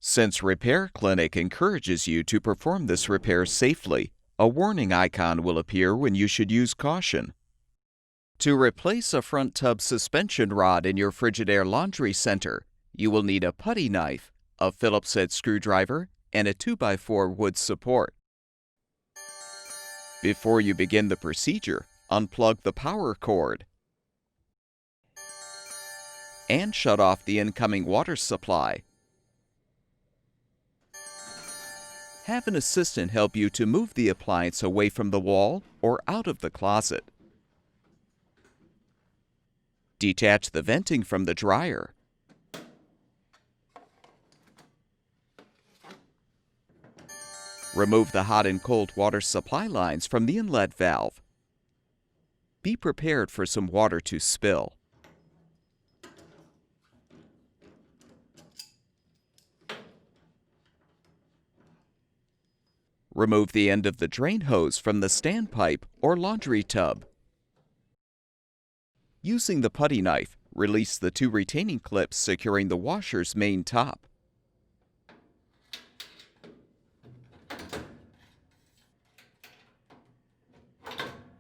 Since Repair Clinic encourages you to perform this repair safely, a warning icon will appear when you should use caution. To replace a front tub suspension rod in your Frigidaire laundry center, you will need a putty knife, a Phillips head screwdriver, and a 2x4 wood support. Before you begin the procedure, unplug the power cord and shut off the incoming water supply. Have an assistant help you to move the appliance away from the wall or out of the closet. Detach the venting from the dryer. Remove the hot and cold water supply lines from the inlet valve. Be prepared for some water to spill. Remove the end of the drain hose from the standpipe or laundry tub. Using the putty knife, release the 2 retaining clips securing the washer's main top.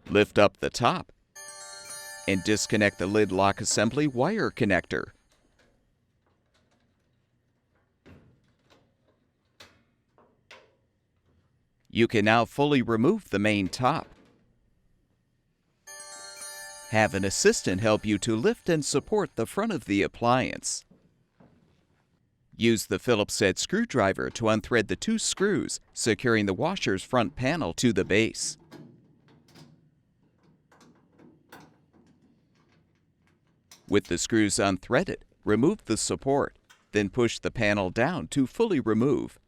Lift up the top and disconnect the lid lock assembly wire connector. You can now fully remove the main top. Have an assistant help you to lift and support the front of the appliance. Use the Phillips head screwdriver to unthread the 2 screws securing the washer's front panel to the base. With the screws unthreaded, remove the support, then push the panel down to fully remove.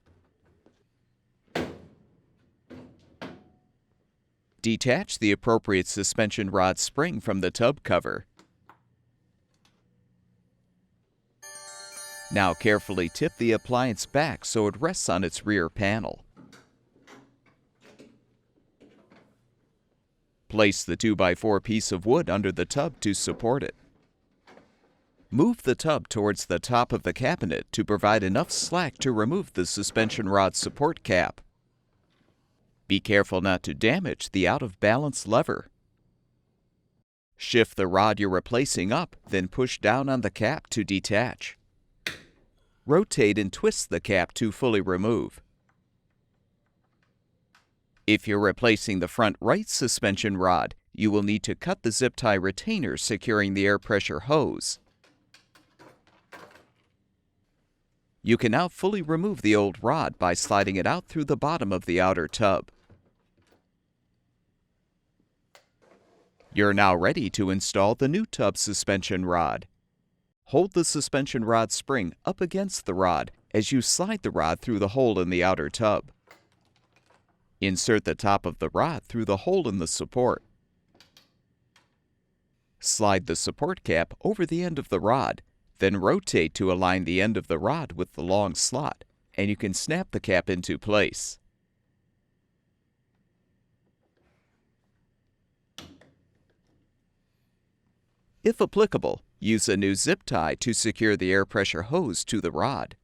Detach the appropriate suspension rod spring from the tub cover. Now carefully tip the appliance back so it rests on its rear panel. Place the 2x4 piece of wood under the tub to support it. Move the tub towards the top of the cabinet to provide enough slack to remove the suspension rod support cap. Be careful not to damage the out-of-balance lever. Shift the rod you're replacing up, then push down on the cap to detach. Rotate and twist the cap to fully remove. If you're replacing the front right suspension rod, you will need to cut the zip tie retainer securing the air pressure hose. You can now fully remove the old rod by sliding it out through the bottom of the outer tub. You're now ready to install the new tub suspension rod. Hold the suspension rod spring up against the rod as you slide the rod through the hole in the outer tub. Insert the top of the rod through the hole in the support. Slide the support cap over the end of the rod, then rotate to align the end of the rod with the long slot, and you can snap the cap into place. If applicable, use a new zip tie to secure the air pressure hose to the rod.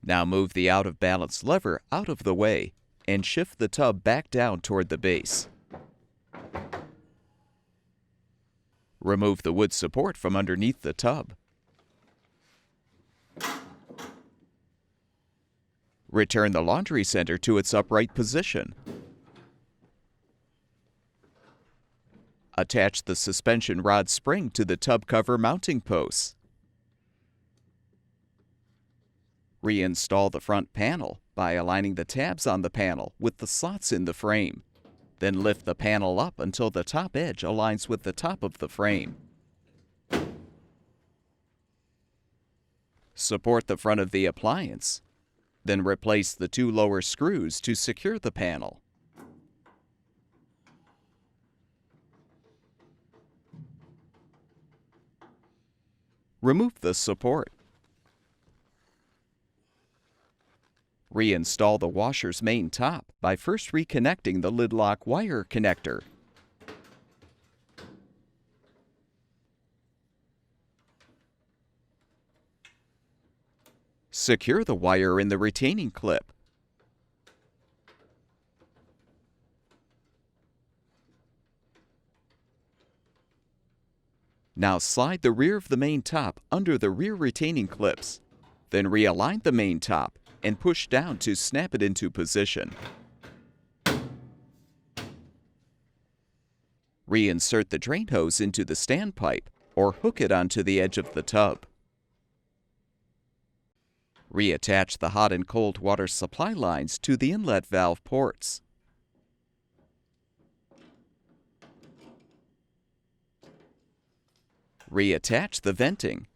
Now move the out-of-balance lever out of the way and shift the tub back down toward the base. Remove the wood support from underneath the tub. Return the laundry center to its upright position. Attach the suspension rod spring to the tub cover mounting posts. Reinstall the front panel by aligning the tabs on the panel with the slots in the frame. Then lift the panel up until the top edge aligns with the top of the frame. Support the front of the appliance. Then replace the 2 lower screws to secure the panel. Remove the support. Reinstall the washer's main top by first reconnecting the lid lock wire connector. Secure the wire in the retaining clip. Now slide the rear of the main top under the rear retaining clips. Then realign the main top and push down to snap it into position. Reinsert the drain hose into the standpipe or hook it onto the edge of the tub. Reattach the hot and cold water supply lines to the inlet valve ports. Reattach the venting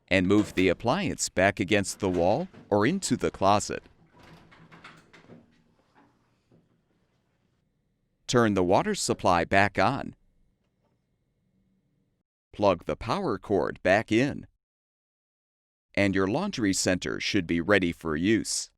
and move the appliance back against the wall or into the closet. Turn the water supply back on. Plug the power cord back in. And your laundry center should be ready for use.